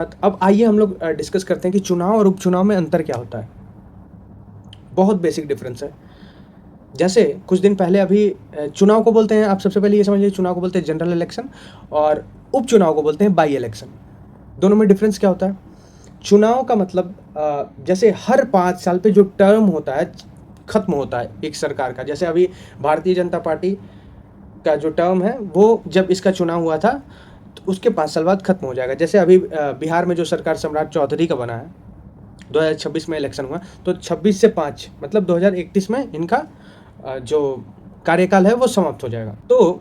अब आइए हम लोग डिस्कस करते हैं कि चुनाव और उपचुनाव में अंतर क्या होता है। बहुत बेसिक डिफरेंस है। जैसे कुछ दिन पहले अभी चुनाव को बोलते हैं, आप सबसे पहले ये समझ लीजिए, चुनाव को बोलते हैं जनरल इलेक्शन और उपचुनाव को बोलते हैं बाई इलेक्शन। दोनों में डिफरेंस क्या होता है? चुनाव का मतलब जैसे हर 5 साल पे जो टर्म होता है खत्म होता है एक सरकार का। जैसे अभी भारतीय जनता पार्टी का जो टर्म है वो जब इसका चुनाव हुआ था तो उसके 5 साल बाद खत्म हो जाएगा। जैसे अभी बिहार में जो सरकार सम्राट चौधरी का बना है, 2026 में इलेक्शन हुआ, तो 26 से 5 मतलब 2031 में इनका जो कार्यकाल है वो समाप्त हो जाएगा। तो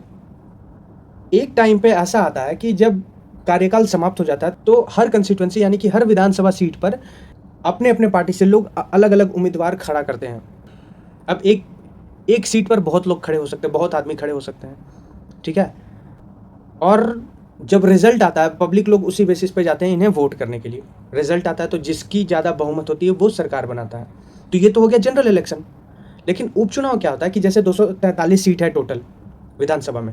एक टाइम पे ऐसा आता है कि जब कार्यकाल समाप्त हो जाता है तो हर कंस्टिट्यूंसी यानी कि हर विधानसभा सीट पर अपने अपने पार्टी से लोग अलग अलग उम्मीदवार खड़ा करते हैं। अब एक सीट पर बहुत लोग खड़े हो सकते हैं, बहुत आदमी खड़े हो सकते हैं, ठीक है। और जब रिजल्ट आता है पब्लिक लोग उसी बेसिस पे जाते हैं इन्हें वोट करने के लिए। रिजल्ट आता है तो जिसकी ज़्यादा बहुमत होती है वो सरकार बनाता है। तो ये तो हो गया जनरल इलेक्शन। लेकिन उपचुनाव क्या होता है कि जैसे 243 सीट है टोटल विधानसभा में।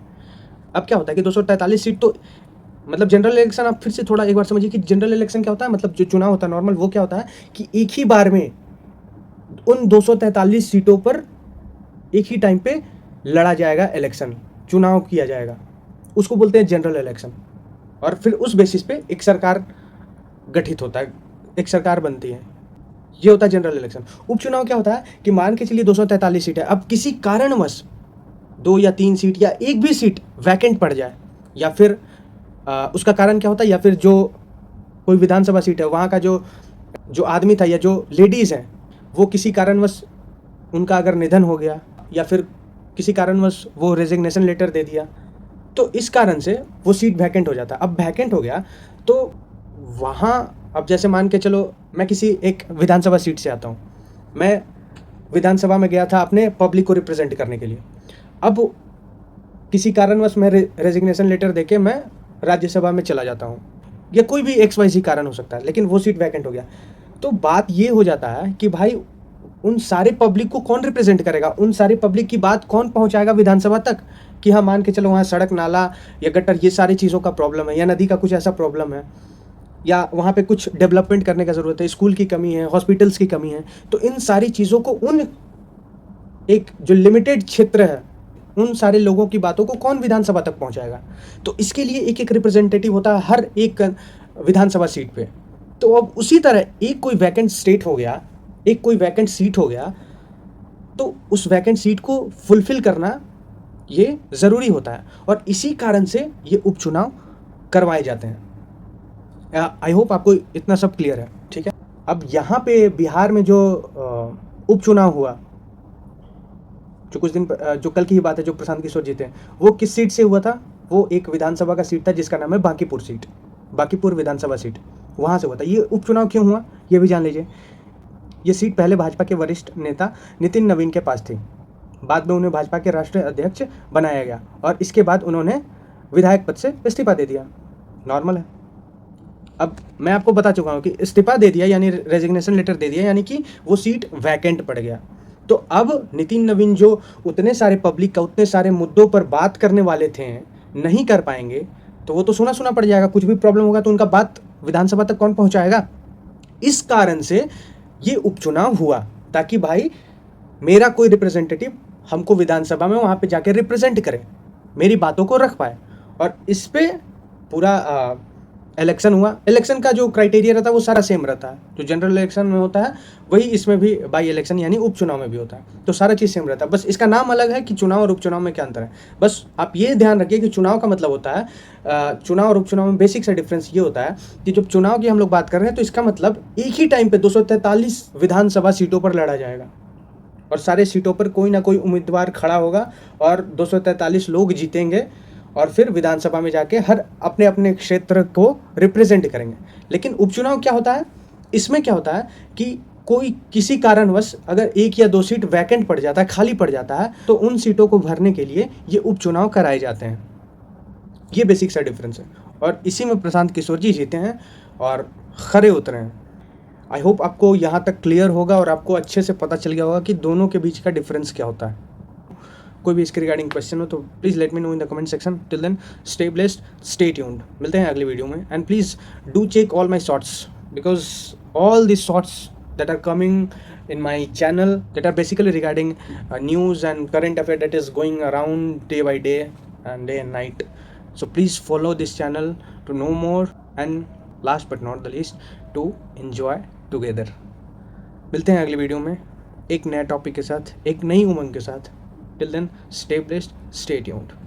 अब क्या होता है कि 243 सीट तो मतलब जनरल इलेक्शन, आप फिर से थोड़ा एक बार समझिए कि जनरल इलेक्शन क्या होता है। मतलब जो चुनाव होता है नॉर्मल, वो क्या होता है कि एक ही बार में उन 243 सीटों पर एक ही टाइम पे लड़ा जाएगा इलेक्शन, चुनाव किया जाएगा, उसको बोलते हैं जनरल इलेक्शन। और फिर उस बेसिस पे एक सरकार गठित होता है, एक सरकार बनती है, ये होता है जनरल इलेक्शन। उपचुनाव क्या होता है कि मान के चलिए 243 सीट है, अब किसी कारणवश 2 या 3 सीट या एक भी सीट वैकेंट पड़ जाए, या फिर उसका कारण क्या होता है, या फिर जो कोई विधानसभा सीट है वहाँ का जो जो आदमी था या जो लेडीज़ हैं वो किसी कारणवश उनका अगर निधन हो गया या फिर किसी कारणवश वो रेजिग्नेशन लेटर दे दिया, तो इस कारण से वो सीट वैकेंट हो जाता है। अब वैकेंट हो गया तो वहाँ, अब जैसे मान के चलो मैं किसी एक विधानसभा सीट से आता हूँ, मैं विधानसभा में गया था अपने पब्लिक को रिप्रेजेंट करने के लिए। अब किसी कारणवश मैं रेजिग्नेशन लेटर देके मैं राज्यसभा में चला जाता हूँ, या कोई भी XYZ कारण हो सकता है, लेकिन वो सीट वैकेंट हो गया। तो बात ये हो जाता है कि भाई उन सारे पब्लिक को कौन रिप्रेजेंट करेगा, उन सारे पब्लिक की बात कौन पहुंचाएगा विधानसभा तक कि हाँ मान के चलो वहाँ सड़क नाला या गटर ये सारी चीज़ों का प्रॉब्लम है, या नदी का कुछ ऐसा प्रॉब्लम है, या वहाँ पे कुछ डेवलपमेंट करने का ज़रूरत है, स्कूल की कमी है, हॉस्पिटल्स की कमी है। तो इन सारी चीज़ों को उन एक जो लिमिटेड क्षेत्र है उन सारे लोगों की बातों को कौन विधानसभा तक पहुंचाएगा। तो इसके लिए एक एक रिप्रेजेंटेटिव होता है हर एक विधानसभा सीट पे। तो अब उसी तरह एक कोई वैकेंट स्टेट हो गया, एक कोई वैकेंट सीट हो गया, तो उस वैकेंट सीट को फुलफिल करना ये ज़रूरी होता है, और इसी कारण से ये उपचुनाव करवाए जाते हैं। आई होप आपको इतना सब क्लियर है, ठीक है। अब यहाँ पे बिहार में जो उपचुनाव हुआ, जो कुछ दिन जो कल की ही बात है, जो प्रशांत किशोर जीते हैं, वो किस सीट से हुआ था? वो एक विधानसभा का सीट था जिसका नाम है बांकीपुर सीट, बांकीपुर विधानसभा सीट, वहाँ से हुआ था। ये उपचुनाव क्यों हुआ ये भी जान लीजिए। ये सीट पहले भाजपा के वरिष्ठ नेता नितिन नवीन के पास थी, बाद में उन्हें भाजपा के राष्ट्रीय अध्यक्ष बनाया गया और इसके बाद उन्होंने विधायक पद से इस्तीफा दे दिया। नॉर्मल है। अब मैं आपको बता चुका हूँ कि इस्तीफा दे दिया यानी रेजिग्नेशन लेटर दे दिया, यानी कि वो सीट वैकेंट पड़ गया। तो अब नितिन नवीन जो उतने सारे पब्लिक का उतने सारे मुद्दों पर बात करने वाले थे नहीं कर पाएंगे, तो वो तो सुना सुना पड़ जाएगा। कुछ भी प्रॉब्लम होगा तो उनका बात विधानसभा तक कौन पहुंचाएगा। इस कारण से ये उपचुनाव हुआ ताकि भाई मेरा कोई रिप्रेजेंटेटिव हमको विधानसभा में वहाँ पे जाके रिप्रेजेंट करे, मेरी बातों को रख पाए। और इस पे पूरा इलेक्शन हुआ। इलेक्शन का जो क्राइटेरिया रहता है वो सारा सेम रहता है, जो जनरल इलेक्शन में होता है वही इसमें भी बाई इलेक्शन यानी उपचुनाव में भी होता है। तो सारा चीज़ सेम रहता है, बस इसका नाम अलग है कि चुनाव और उपचुनाव में क्या अंतर है। बस आप ये ध्यान रखिए कि चुनाव का मतलब होता है चुनाव और उपचुनाव में बेसिक सा डिफरेंस ये होता है कि जब चुनाव की हम लोग बात कर रहे हैं तो इसका मतलब एक ही टाइम पर 243 विधानसभा सीटों पर लड़ा जाएगा और सारे सीटों पर कोई ना कोई उम्मीदवार खड़ा होगा और 243 लोग जीतेंगे और फिर विधानसभा में जाके हर अपने अपने क्षेत्र को रिप्रेजेंट करेंगे। लेकिन उपचुनाव क्या होता है, इसमें क्या होता है कि कोई किसी कारणवश अगर 1 या 2 सीट वैकेंट पड़ जाता है, खाली पड़ जाता है, तो उन सीटों को भरने के लिए ये उपचुनाव कराए जाते हैं। ये बेसिक सा डिफरेंस है और इसी में प्रशांत किशोर जी जीते हैं और खरे उतरे हैं। आई होप आपको यहाँ तक क्लियर होगा और आपको अच्छे से पता चल गया होगा कि दोनों के बीच का डिफरेंस क्या होता है। कोई भी इसके रिगार्डिंग क्वेश्चन हो तो please let me know in the comment section. Till then stay blessed, stay tuned. मिलते हैं अगली वीडियो में. And please do check all my shorts, because all this shorts that are coming in my channel that are basically regarding news and current affair that is going around day by day and day and night. So please follow this channel to know more, and last but not the least, to enjoy together. मिलते हैं अगली video में एक नया topic के साथ, एक नई उमंग के साथ. Till then stay blessed, stay tuned.